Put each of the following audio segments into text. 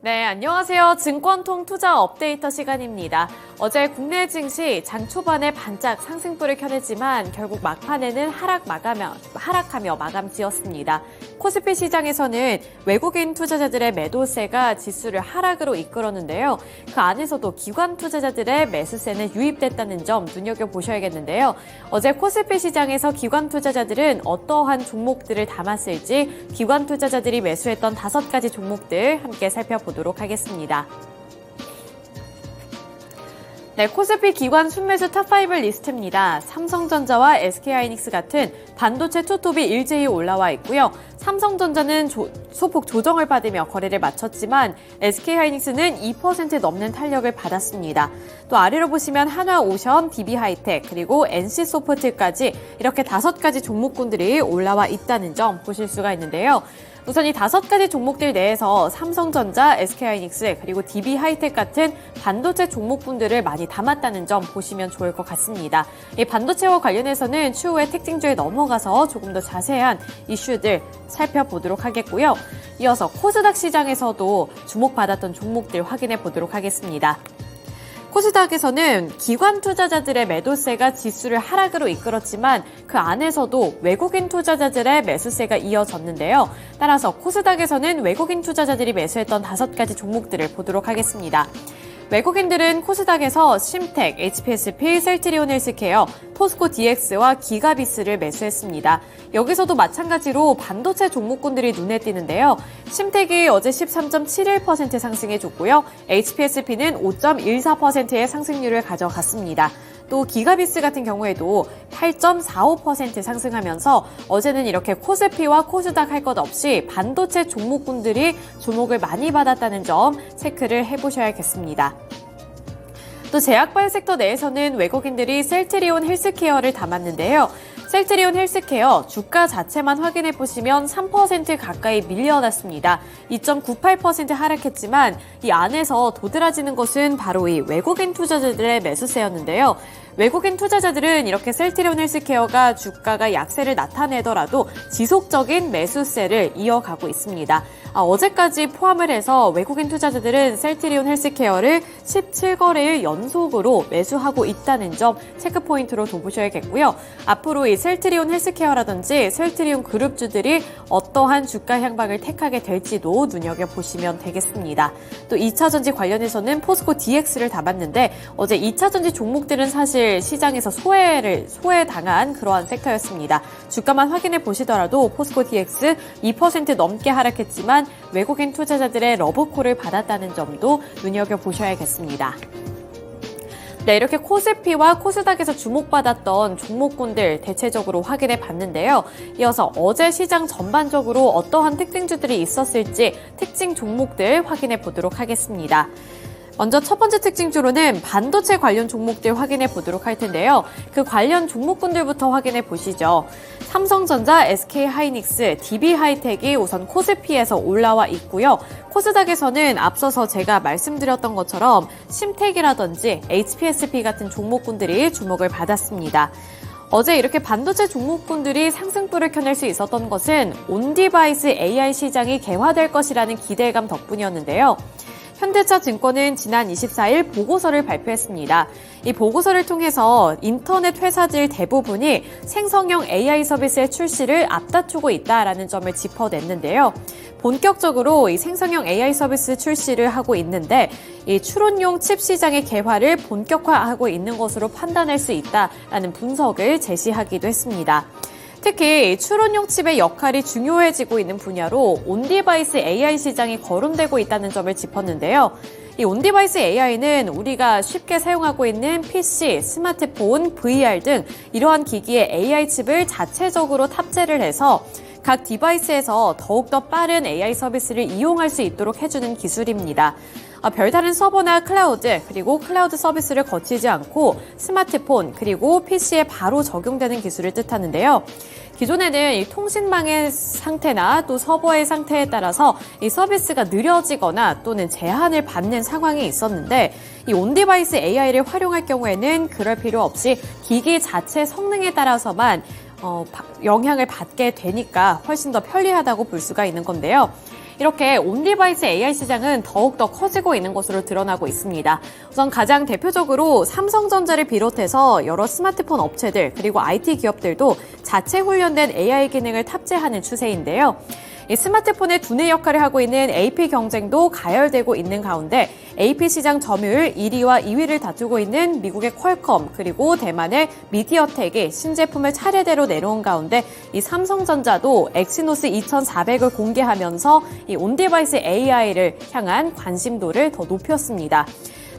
네, 안녕하세요. 증권통 투자 업데이터 시간입니다. 어제 국내 증시 장 초반에 반짝 상승불을 켜냈지만 결국 막판에는 하락하며 마감 지었습니다. 코스피 시장에서는 외국인 투자자들의 매도세가 지수를 하락으로 이끌었는데요. 그 안에서도 기관 투자자들의 매수세는 유입됐다는 점 눈여겨보셔야겠는데요. 어제 코스피 시장에서 기관 투자자들은 어떠한 종목들을 담았을지 기관 투자자들이 매수했던 5가지 종목들 함께 살펴보도록 하겠습니다. 네, 코스피 기관 순매수 탑5 리스트입니다. 삼성전자와 SK하이닉스 같은 반도체 투톱이 일제히 올라와 있고요. 삼성전자는 소폭 조정을 받으며 거래를 마쳤지만 SK하이닉스는 2% 넘는 탄력을 받았습니다. 또 아래로 보시면 한화오션, DB하이텍, 그리고 NC소프트까지 이렇게 5가지 종목군들이 올라와 있다는 점 보실 수가 있는데요. 우선 이 5가지 종목들 내에서 삼성전자, SK하이닉스, 그리고 DB하이텍 같은 반도체 종목군들을 많이 담았다는 점 보시면 좋을 것 같습니다. 이 반도체와 관련해서는 추후에 특징주에 넘어가서 조금 더 자세한 이슈들 살펴보도록 하겠고요. 이어서 코스닥 시장에서도 주목받았던 종목들 확인해 보도록 하겠습니다. 코스닥에서는 기관 투자자들의 매도세가 지수를 하락으로 이끌었지만 그 안에서도 외국인 투자자들의 매수세가 이어졌는데요. 따라서 코스닥에서는 외국인 투자자들이 매수했던 5가지 종목들을 보도록 하겠습니다. 외국인들은 코스닥에서 심텍, HPSP, 셀트리온 헬스케어, 포스코 DX와 기가비스를 매수했습니다. 여기서도 마찬가지로 반도체 종목군들이 눈에 띄는데요. 심텍이 어제 13.71% 상승해줬고요. HPSP는 5.14%의 상승률을 가져갔습니다. 또 기가비스 같은 경우에도 8.45% 상승하면서 어제는 이렇게 코스피와 코스닥 할 것 없이 반도체 종목군들이 주목을 많이 받았다는 점 체크를 해보셔야겠습니다. 또 제약바이오 섹터 내에서는 외국인들이 셀트리온 헬스케어를 담았는데요. 셀트리온 헬스케어 주가 자체만 확인해 보시면 3% 가까이 밀려났습니다. 2.98% 하락했지만 이 안에서 도드라지는 것은 바로 이 외국인 투자자들의 매수세였는데요. 외국인 투자자들은 이렇게 셀트리온 헬스케어가 주가가 약세를 나타내더라도 지속적인 매수세를 이어가고 있습니다. 어제까지 포함을 해서 외국인 투자자들은 셀트리온 헬스케어를 17거래일 연속으로 매수하고 있다는 점 체크포인트로 둬보셔야겠고요. 앞으로 이 셀트리온 헬스케어라든지 셀트리온 그룹주들이 어떠한 주가 향방을 택하게 될지도 눈여겨보시면 되겠습니다. 또 2차전지 관련해서는 포스코 DX를 담았는데 어제 2차전지 종목들은 사실 시장에서 소외당한 그러한 섹터였습니다. 주가만 확인해 보시더라도 포스코 DX 2% 넘게 하락했지만 외국인 투자자들의 러브콜을 받았다는 점도 눈여겨보셔야겠습니다. 네, 이렇게 코스피와 코스닥에서 주목받았던 종목군들 대체적으로 확인해 봤는데요. 이어서 어제 시장 전반적으로 어떠한 특징주들이 있었을지 특징 종목들 확인해 보도록 하겠습니다. 먼저 첫 번째 특징주로는 반도체 관련 종목들 확인해 보도록 할 텐데요. 그 관련 종목군들부터 확인해 보시죠. 삼성전자, SK하이닉스, DB하이텍이 우선 코스피에서 올라와 있고요. 코스닥에서는 앞서서 제가 말씀드렸던 것처럼 심텍이라든지 HPSP 같은 종목군들이 주목을 받았습니다. 어제 이렇게 반도체 종목군들이 상승불을 켜낼 수 있었던 것은 온디바이스 AI 시장이 개화될 것이라는 기대감 덕분이었는데요. 현대차 증권은 지난 24일 보고서를 발표했습니다. 이 보고서를 통해서 인터넷 회사들 대부분이 생성형 AI 서비스의 출시를 앞다투고 있다라는 점을 짚어냈는데요. 본격적으로 이 생성형 AI 서비스 출시를 하고 있는데 이 추론용 칩 시장의 개화를 본격화하고 있는 것으로 판단할 수 있다라는 분석을 제시하기도 했습니다. 특히 추론용 칩의 역할이 중요해지고 있는 분야로 온디바이스 AI 시장이 거론되고 있다는 점을 짚었는데요. 이 온디바이스 AI는 우리가 쉽게 사용하고 있는 PC, 스마트폰, VR 등 이러한 기기에 AI 칩을 자체적으로 탑재를 해서 각 디바이스에서 더욱더 빠른 AI 서비스를 이용할 수 있도록 해주는 기술입니다. 별다른 서버나 클라우드 그리고 클라우드 서비스를 거치지 않고 스마트폰 그리고 PC에 바로 적용되는 기술을 뜻하는데요. 기존에는 이 통신망의 상태나 또 서버의 상태에 따라서 이 서비스가 느려지거나 또는 제한을 받는 상황이 있었는데 이 온디바이스 AI를 활용할 경우에는 그럴 필요 없이 기기 자체 성능에 따라서만 영향을 받게 되니까 훨씬 더 편리하다고 볼 수가 있는 건데요. 이렇게 온디바이스 AI 시장은 더욱더 커지고 있는 것으로 드러나고 있습니다. 우선 가장 대표적으로 삼성전자를 비롯해서 여러 스마트폰 업체들 그리고 IT 기업들도 자체 훈련된 AI 기능을 탑재하는 추세인데요. 이 스마트폰의 두뇌 역할을 하고 있는 AP 경쟁도 가열되고 있는 가운데 AP 시장 점유율 1위와 2위를 다투고 있는 미국의 퀄컴 그리고 대만의 미디어텍이 신제품을 차례대로 내놓은 가운데 이 삼성전자도 엑시노스 2400을 공개하면서 이 온디바이스 AI를 향한 관심도를 더 높였습니다.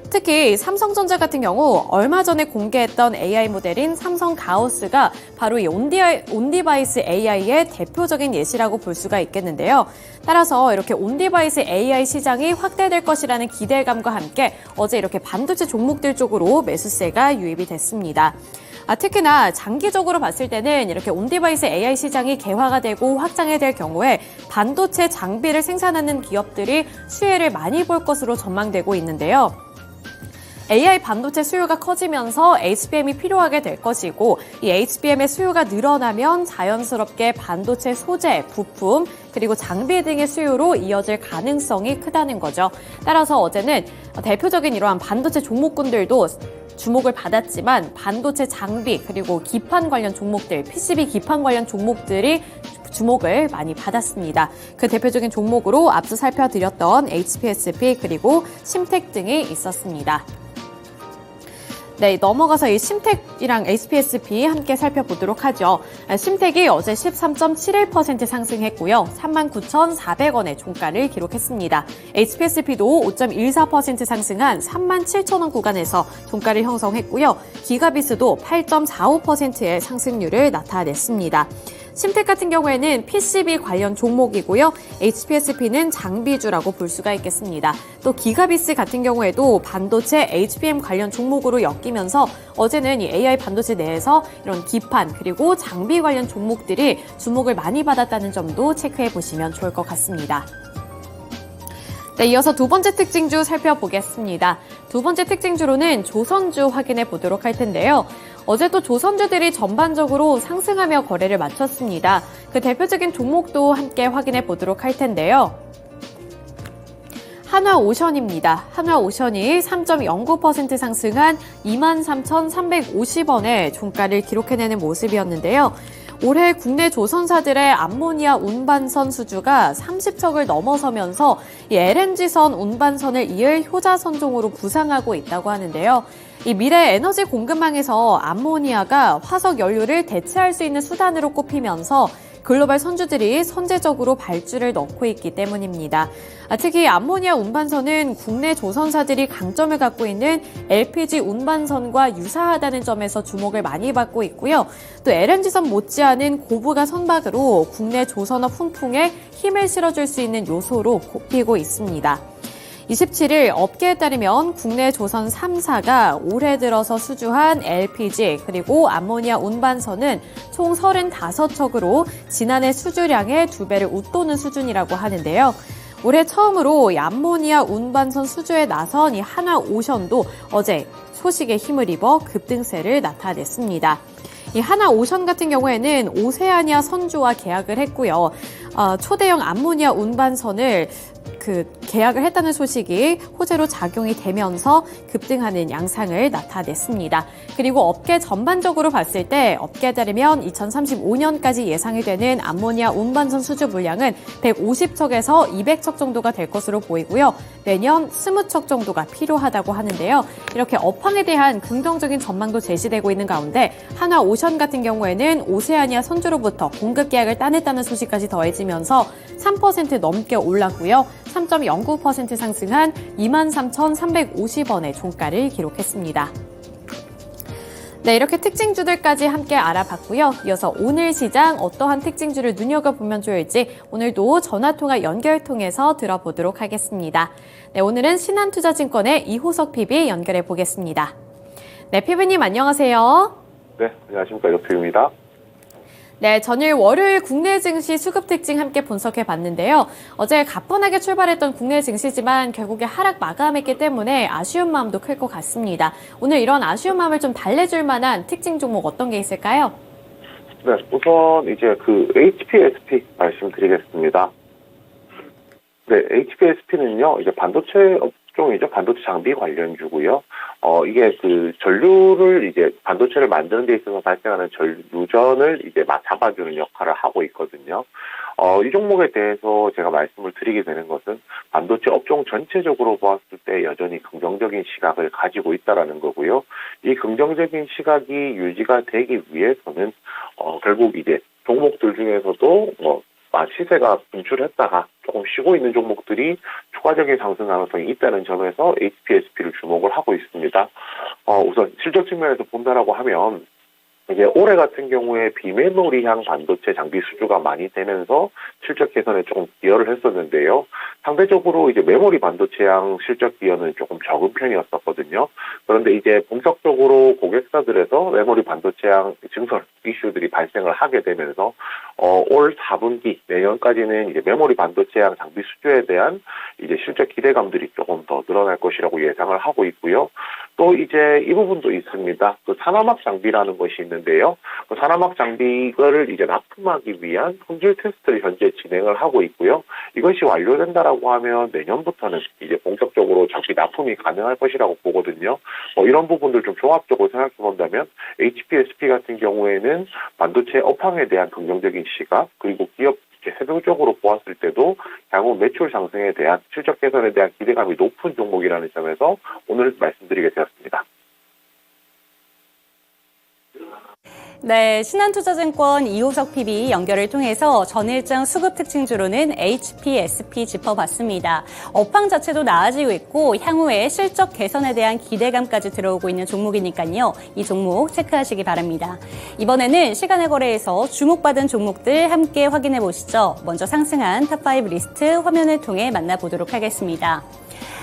특히 삼성전자 같은 경우 얼마 전에 공개했던 AI 모델인 삼성 가오스가 바로 이 온디바이스 AI의 대표적인 예시라고 볼 수가 있겠는데요. 따라서 이렇게 온디바이스 AI 시장이 확대될 것이라는 기대감과 함께 어제 이렇게 반도체 종목들 쪽으로 매수세가 유입이 됐습니다. 특히나 장기적으로 봤을 때는 이렇게 온디바이스 AI 시장이 개화가 되고 확장이 될 경우에 반도체 장비를 생산하는 기업들이 수혜를 많이 볼 것으로 전망되고 있는데요. AI 반도체 수요가 커지면서 HBM이 필요하게 될 것이고 이 HBM의 수요가 늘어나면 자연스럽게 반도체 소재, 부품, 그리고 장비 등의 수요로 이어질 가능성이 크다는 거죠. 따라서 어제는 대표적인 이러한 반도체 종목군들도 주목을 받았지만 반도체 장비 그리고 기판 관련 종목들, PCB 기판 관련 종목들이 주목을 많이 받았습니다. 그 대표적인 종목으로 앞서 살펴드렸던 HPSP 그리고 심텍 등이 있었습니다. 네, 넘어가서 이 심텍이랑 HPSP 함께 살펴보도록 하죠. 심텍이 어제 13.71% 상승했고요. 39,400원의 종가를 기록했습니다. HPSP도 5.14% 상승한 37,000원 구간에서 종가를 형성했고요. 기가비스도 8.45%의 상승률을 나타냈습니다. 심텍 같은 경우에는 PCB 관련 종목이고요. HPSP는 장비주라고 볼 수가 있겠습니다. 또 기가비스 같은 경우에도 반도체 HBM 관련 종목으로 엮이면서 어제는 이 AI 반도체 내에서 이런 기판 그리고 장비 관련 종목들이 주목을 많이 받았다는 점도 체크해 보시면 좋을 것 같습니다. 네, 이어서 두 번째 특징주 살펴보겠습니다. 두 번째 특징주로는 조선주 확인해 보도록 할 텐데요. 어제 또 조선주들이 전반적으로 상승하며 거래를 마쳤습니다. 그 대표적인 종목도 함께 확인해 보도록 할 텐데요. 한화오션입니다. 한화오션이 3.09% 상승한 23,350원의 종가를 기록해내는 모습이었는데요. 올해 국내 조선사들의 암모니아 운반선 수주가 30척을 넘어서면서 이 LNG선 운반선을 이을 효자선종으로 부상하고 있다고 하는데요. 이 미래 에너지 공급망에서 암모니아가 화석 연료를 대체할 수 있는 수단으로 꼽히면서 글로벌 선주들이 선제적으로 발주를 넣고 있기 때문입니다. 특히 암모니아 운반선은 국내 조선사들이 강점을 갖고 있는 LPG 운반선과 유사하다는 점에서 주목을 많이 받고 있고요. 또 LNG선 못지않은 고부가 선박으로 국내 조선업 훈풍에 힘을 실어줄 수 있는 요소로 꼽히고 있습니다. 27일 업계에 따르면 국내 조선 3사가 올해 들어서 수주한 LPG 그리고 암모니아 운반선은 총 35척으로 지난해 수주량의 2배를 웃도는 수준이라고 하는데요. 올해 처음으로 이 암모니아 운반선 수주에 나선 이 한화오션도 어제 소식에 힘을 입어 급등세를 나타냈습니다. 이 한화오션 같은 경우에는 오세아니아 선주와 계약을 했고요. 초대형 암모니아 운반선을 계약을 했다는 소식이 호재로 작용이 되면서 급등하는 양상을 나타냈습니다. 그리고 업계 전반적으로 봤을 때 업계에 따르면 2035년까지 예상이 되는 암모니아 운반선 수주 물량은 150척에서 200척 정도가 될 것으로 보이고요. 매년 20척 정도가 필요하다고 하는데요. 이렇게 업황에 대한 긍정적인 전망도 제시되고 있는 가운데 한화오션 같은 경우에는 오세아니아 선주로부터 공급 계약을 따냈다는 소식까지 더해지면서 3% 넘게 올랐고요. 3.09% 상승한 23,350원의 종가를 기록했습니다. 네, 이렇게 특징주들까지 함께 알아봤고요. 이어서 오늘 시장 어떠한 특징주를 눈여겨보면 좋을지 오늘도 전화통화 연결 통해서 들어보도록 하겠습니다. 네, 오늘은 신한투자증권의 이호석 PB 연결해 보겠습니다. 네, PB님 안녕하세요. 네, 안녕하십니까. 이호석입니다. 네, 전일 월요일 국내 증시 수급 특징 함께 분석해 봤는데요. 어제 가뿐하게 출발했던 국내 증시지만 결국에 하락 마감했기 때문에 아쉬운 마음도 클 것 같습니다. 오늘 이런 아쉬운 마음을 좀 달래줄 만한 특징 종목 어떤 게 있을까요? 네, 우선 이제 HPSP 말씀드리겠습니다. 네, HPSP는요, 이제 반도체 업종이죠. 반도체 장비 관련주고요. 이게 그 전류를 이제 반도체를 만드는 데 있어서 발생하는 전류전을 이제 잡아주는 역할을 하고 있거든요. 이 종목에 대해서 제가 말씀을 드리게 되는 것은 반도체 업종 전체적으로 보았을 때 여전히 긍정적인 시각을 가지고 있다라는 거고요. 이 긍정적인 시각이 유지가 되기 위해서는 결국 이제 종목들 중에서도 시세가 분출했다가 조금 쉬고 있는 종목들이 추가적인 상승 가능성이 있다는 점에서 HPSP를 주목을 하고 있습니다. 우선 실적 측면에서 본다라고 하면 이제 올해 같은 경우에 비메모리향 반도체 장비 수주가 많이 되면서 실적 개선에 조금 기여를 했었는데요. 상대적으로 이제 메모리 반도체향 실적 기여는 조금 적은 편이었었거든요. 그런데 이제 본격적으로 고객사들에서 메모리 반도체향 증설 이슈들이 발생을 하게 되면서 올 4분기 내년까지는 이제 메모리 반도체향 장비 수주에 대한 이제 실적 기대감들이 조금 더 늘어날 것이라고 예상을 하고 있고요. 또 이제 이 부분도 있습니다. 그 산화막 장비라는 것이 있는데요. 그 산화막 장비를 이제 납품하기 위한 품질 테스트를 현재 진행을 하고 있고요. 이것이 완료된다라고 하면 내년부터는 이제 본격적으로 장비 납품이 가능할 것이라고 보거든요. 이런 부분들 좀 종합적으로 생각해 본다면 HPSP 같은 경우에는 반도체 업황에 대한 긍정적인 시각 그리고 기업 세부적으로 보았을 때도 향후 매출 상승에 대한 실적 개선에 대한 기대감이 높은 종목이라는 점에서 오늘 말씀드리게 되었습니다. 네, 신한투자증권 이호석 PB 연결을 통해서 전일장 수급 특징주로는 HPSP 짚어봤습니다. 업황 자체도 나아지고 있고 향후에 실적 개선에 대한 기대감까지 들어오고 있는 종목이니까요. 이 종목 체크하시기 바랍니다. 이번에는 시간의 거래에서 주목받은 종목들 함께 확인해 보시죠. 먼저 상승한 탑5 리스트 화면을 통해 만나보도록 하겠습니다.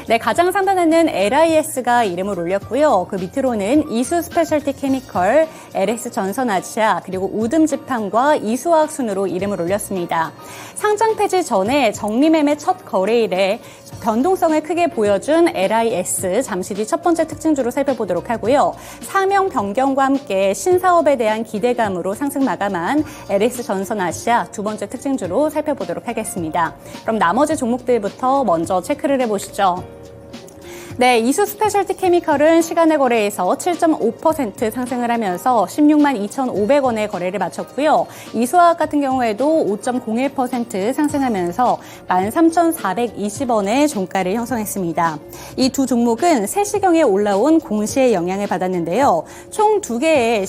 네, 가장 상단에는 LIS가 이름을 올렸고요. 그 밑으로는 이수 스페셜티 케미컬, LS 전선아시아, 그리고 우듬지판과 이수화학 순으로 이름을 올렸습니다. 상장 폐지 전에 정리매매 첫 거래일에 변동성을 크게 보여준 LIS, 잠시 뒤 첫 번째 특징주로 살펴보도록 하고요. 사명 변경과 함께 신사업에 대한 기대감으로 상승 마감한 LS 전선아시아 두 번째 특징주로 살펴보도록 하겠습니다. 그럼 나머지 종목들부터 먼저 체크를 해보시죠. 네, 이수 스페셜티 케미컬은 시간의 거래에서 7.5% 상승을 하면서 16만 2,500원의 거래를 마쳤고요. 이수화학 같은 경우에도 5.01% 상승하면서 13,420원의 종가를 형성했습니다. 이 두 종목은 3시경에 올라온 공시의 영향을 받았는데요. 총 2개의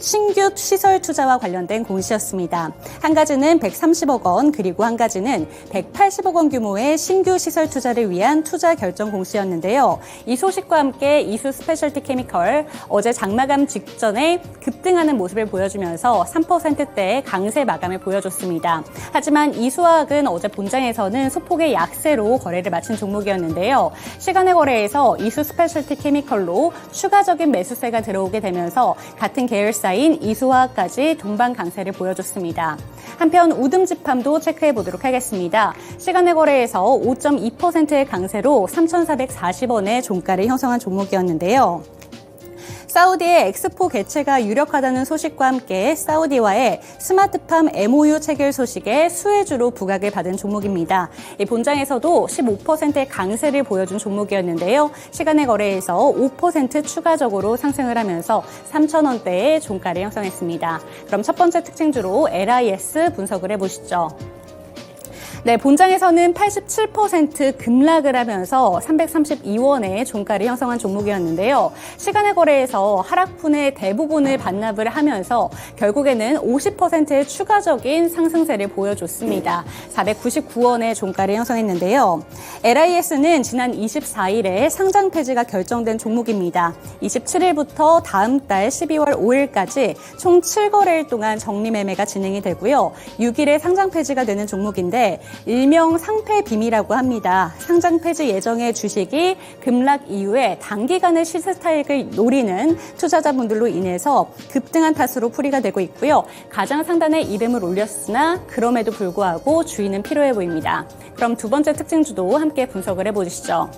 신규 시설 투자와 관련된 공시였습니다. 한 가지는 130억 원, 그리고 한 가지는 180억 원 규모의 신규 시설 투자를 위한 투자 결정 공시였는데요. 이 소식과 함께 이수 스페셜티 케미컬 어제 장마감 직전에 급등하는 모습을 보여주면서 3%대의 강세 마감을 보여줬습니다. 하지만 이수화학은 어제 본장에서는 소폭의 약세로 거래를 마친 종목이었는데요. 시간의 거래에서 이수 스페셜티 케미컬로 추가적인 매수세가 들어오게 되면서 같은 계열사인 이수화학까지 동반 강세를 보여줬습니다. 한편 우듬지팜도 체크해 보도록 하겠습니다. 시간의 거래에서 5.2%의 강세로 3,440원의 종가를 형성한 종목이었는데요. 사우디의 엑스포 개최가 유력하다는 소식과 함께 사우디와의 스마트팜 MOU 체결 소식에 수혜주로 부각을 받은 종목입니다. 이 본장에서도 15%의 강세를 보여준 종목이었는데요. 시간의 거래에서 5% 추가적으로 상승을 하면서 3,000원대의 종가를 형성했습니다. 그럼 첫 번째 특징주로 LIS 분석을 해보시죠. 네, 본장에서는 87% 급락을 하면서 332원의 종가를 형성한 종목이었는데요. 시간의 거래에서 하락분의 대부분을 반납을 하면서 결국에는 50%의 추가적인 상승세를 보여줬습니다. 499원의 종가를 형성했는데요. LIS는 지난 24일에 상장 폐지가 결정된 종목입니다. 27일부터 다음 달 12월 5일까지 총 7거래일 동안 정리매매가 진행이 되고요. 6일에 상장 폐지가 되는 종목인데 일명 상폐 빔이라고 합니다. 상장 폐지 예정의 주식이 급락 이후에 단기간의 시세 타익을 노리는 투자자분들로 인해서 급등한 탓으로 풀이가 되고 있고요. 가장 상단에 이름을 올렸으나 그럼에도 불구하고 주의는 필요해 보입니다. 그럼 두 번째 특징주도 함께 분석을 해보시죠.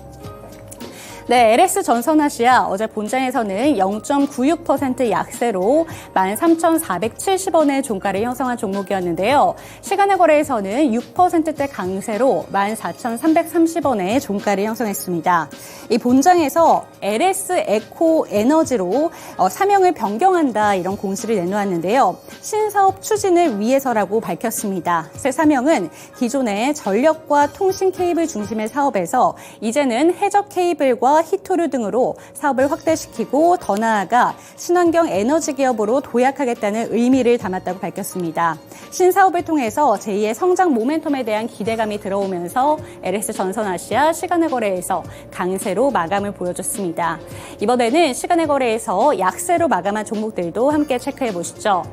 네, LS 전선아시아 어제 본장에서는 0.96% 약세로 13,470원의 종가를 형성한 종목이었는데요. 시간의 거래에서는 6%대 강세로 14,330원의 종가를 형성했습니다. 이 본장에서 LS 에코 에너지로 사명을 변경한다 이런 공시를 내놓았는데요. 신사업 추진을 위해서라고 밝혔습니다. 새 사명은 기존의 전력과 통신 케이블 중심의 사업에서 이제는 해적 케이블과 히토류 등으로 사업을 확대시키고 더 나아가 친환경 에너지 기업으로 도약하겠다는 의미를 담았다고 밝혔습니다. 신사업을 통해서 제2의 성장 모멘텀에 대한 기대감이 들어오면서 LS 전선아시아 시간의 거래에서 강세로 마감을 보여줬습니다. 이번에는 시간의 거래에서 약세로 마감한 종목들도 함께 체크해 보시죠.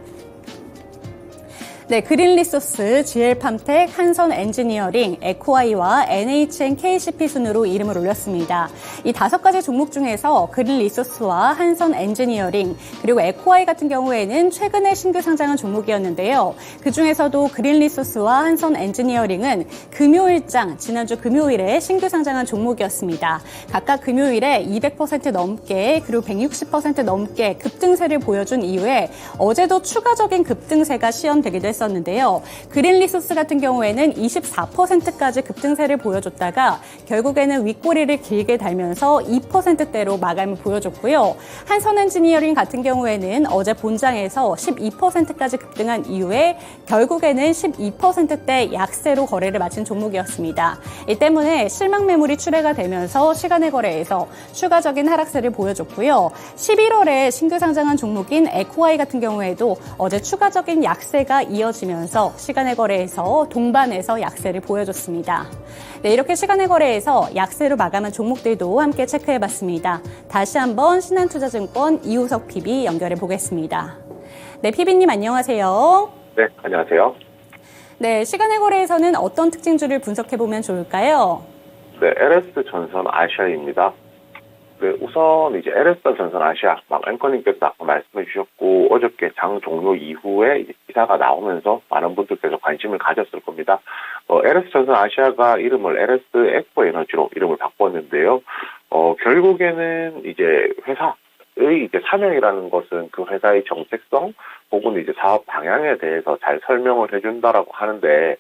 네, 그린리소스, GL팜텍, 한선엔지니어링, 에코아이와 NHNKCP 순으로 이름을 올렸습니다. 이 5가지 종목 중에서 그린리소스와 한선엔지니어링, 그리고 에코아이 같은 경우에는 최근에 신규 상장한 종목이었는데요. 그중에서도 그린리소스와 한선엔지니어링은 금요일장, 지난주 금요일에 신규 상장한 종목이었습니다. 각각 금요일에 200% 넘게, 그리고 160% 넘게 급등세를 보여준 이후에 어제도 추가적인 급등세가 시험되기도 했습니다. 었는데요. 그린리소스 같은 경우에는 24%까지 급등세를 보여줬다가 결국에는 윗꼬리를 길게 달면서 2%대로 마감을 보여줬고요. 한선엔지니어링 같은 경우에는 어제 본장에서 12%까지 급등한 이후에 결국에는 12%대 약세로 거래를 마친 종목이었습니다. 이 때문에 실망 매물이 출회가 되면서 시간의 거래에서 추가적인 하락세를 보여줬고요. 11월에 신규 상장한 종목인 에코아이 같은 경우에도 어제 추가적인 약세가 이어지면서 시간의 거래에서 동반해서 약세를 보여줬습니다. 네, 이렇게 시간의 거래에서 약세로 마감한 종목들도 함께 체크해봤습니다. 다시 한번 신한투자증권 이우석 PB 연결해 보겠습니다. 네, PB님 안녕하세요. 네, 안녕하세요. 네, 시간의 거래에서는 어떤 특징주를 분석해보면 좋을까요? 네, LS 전선 아시아입니다. 네, 우선 이제 LS 전선 아시아, 앵커님께서 아까 말씀해 주셨고, 어저께 장 종료 이후에 이제 기사가 나오면서 많은 분들께서 관심을 가졌을 겁니다. LS 전선 아시아가 이름을 LS 에코 에너지로 이름을 바꿨는데요. 결국에는 이제 회사의 이제 사명이라는 것은 그 회사의 정책성 혹은 이제 사업 방향에 대해서 잘 설명을 해준다라고 하는데,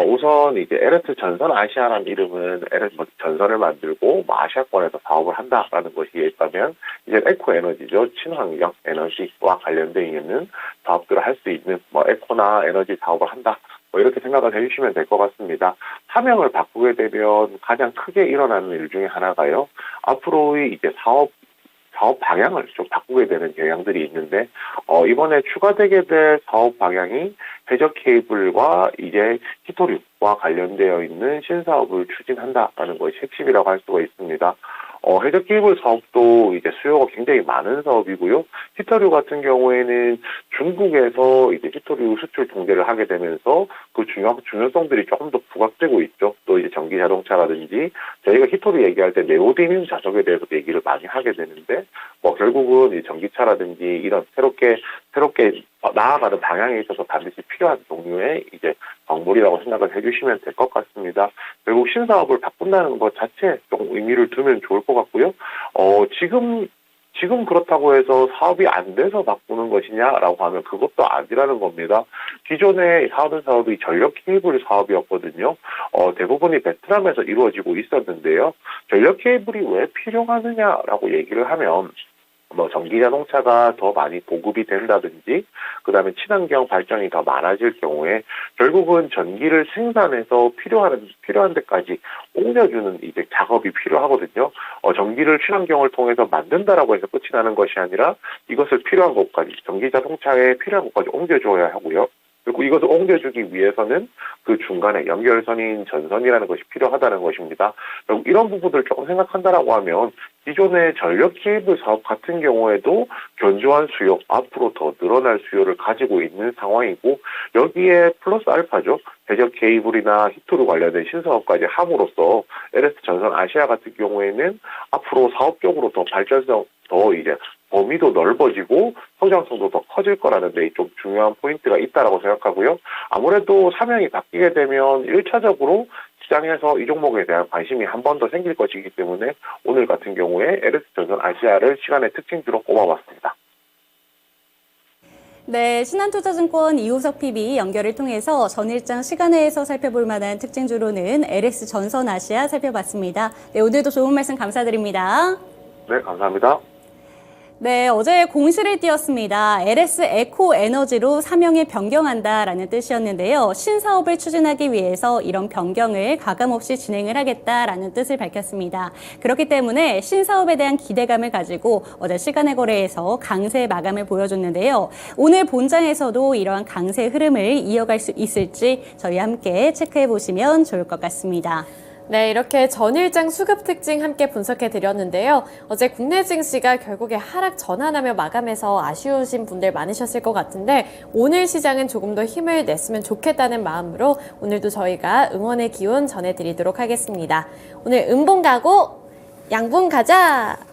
우선 이제 LS 전선 아시아라는 이름은 LS 전선을 만들고 아시아권에서 사업을 한다라는 것이 있다면, 이제 에코 에너지죠. 친환경 에너지와 관련되어 있는 사업들을 할 수 있는 에코나 에너지 사업을 한다. 이렇게 생각을 해주시면 될 것 같습니다. 사명을 바꾸게 되면 가장 크게 일어나는 일 중에 하나가요. 앞으로의 이제 사업 방향을 좀 바꾸게 되는 경향들이 있는데, 이번에 추가되게 될 사업 방향이 해적 케이블과 이제 히토류와 관련되어 있는 신사업을 추진한다라는 것이 핵심이라고 할 수가 있습니다. 해적 케이블 사업도 이제 수요가 굉장히 많은 사업이고요. 히토류 같은 경우에는 중국에서 이제 히토류 수출 통제를 하게 되면서 그 중요성들이 조금 더 부각되고 있죠. 또 이제 전기 자동차라든지 저희가 히토류 얘기할 때 네오디뮴 자석에 대해서 얘기를 많이 하게 되는데, 결국은 이 전기차라든지 이런 새롭게 나아가는 방향에 있어서 반드시 필요한 종류의 이제 광물이라고 생각을 해주시면 될 것 같습니다. 결국 신사업을 바꾼다는 것 자체에 좀 의미를 두면 좋을 것 같고요. 지금 그렇다고 해서 사업이 안 돼서 바꾸는 것이냐라고 하면 그것도 아니라는 겁니다. 기존에 하던 사업이 전력 케이블 사업이었거든요. 대부분이 베트남에서 이루어지고 있었는데요. 전력 케이블이 왜 필요하느냐라고 얘기를 하면, 전기 자동차가 더 많이 보급이 된다든지, 그 다음에 친환경 발전이 더 많아질 경우에 결국은 전기를 생산해서 필요한 데까지 옮겨주는 이제 작업이 필요하거든요. 전기를 친환경을 통해서 만든다라고 해서 끝이 나는 것이 아니라 이것을 필요한 곳까지, 전기 자동차에 필요한 곳까지 옮겨줘야 하고요. 그리고 이것을 옮겨주기 위해서는 그 중간에 연결선인 전선이라는 것이 필요하다는 것입니다. 그리고 이런 부분들을 조금 생각한다라고 하면 기존의 전력 케이블 사업 같은 경우에도 견조한 수요, 앞으로 더 늘어날 수요를 가지고 있는 상황이고, 여기에 플러스 알파죠. 해적 케이블이나 히토류 관련된 신사업까지 함으로써 LS 전선 아시아 같은 경우에는 앞으로 사업적으로 더 발전성, 더 이제 범위도 넓어지고 성장성도 더 커질 거라는 데 좀 중요한 포인트가 있다라고 생각하고요. 아무래도 사명이 바뀌게 되면 1차적으로 시장에서 이 종목에 대한 관심이 한 번 더 생길 것이기 때문에 오늘 같은 경우에 LS전선 아시아를 시간의 특징주로 꼽아봤습니다. 네, 신한투자증권 이호석 PB 연결을 통해서 전일장 시간외에서 살펴볼 만한 특징주로는 LS전선아시아 살펴봤습니다. 네, 오늘도 좋은 말씀 감사드립니다. 네, 감사합니다. 네, 어제 공시를 띄었습니다. LS 에코 에너지로 사명을 변경한다라는 뜻이었는데요. 신사업을 추진하기 위해서 이런 변경을 가감없이 진행을 하겠다라는 뜻을 밝혔습니다. 그렇기 때문에 신사업에 대한 기대감을 가지고 어제 시간의 거래에서 강세 마감을 보여줬는데요. 오늘 본장에서도 이러한 강세 흐름을 이어갈 수 있을지 저희 함께 체크해 보시면 좋을 것 같습니다. 네, 이렇게 전일장 수급 특징 함께 분석해 드렸는데요. 어제 국내 증시가 결국에 하락 전환하며 마감해서 아쉬우신 분들 많으셨을 것 같은데 오늘 시장은 조금 더 힘을 냈으면 좋겠다는 마음으로 오늘도 저희가 응원의 기운 전해드리도록 하겠습니다. 오늘 음봉 가고 양봉 가자!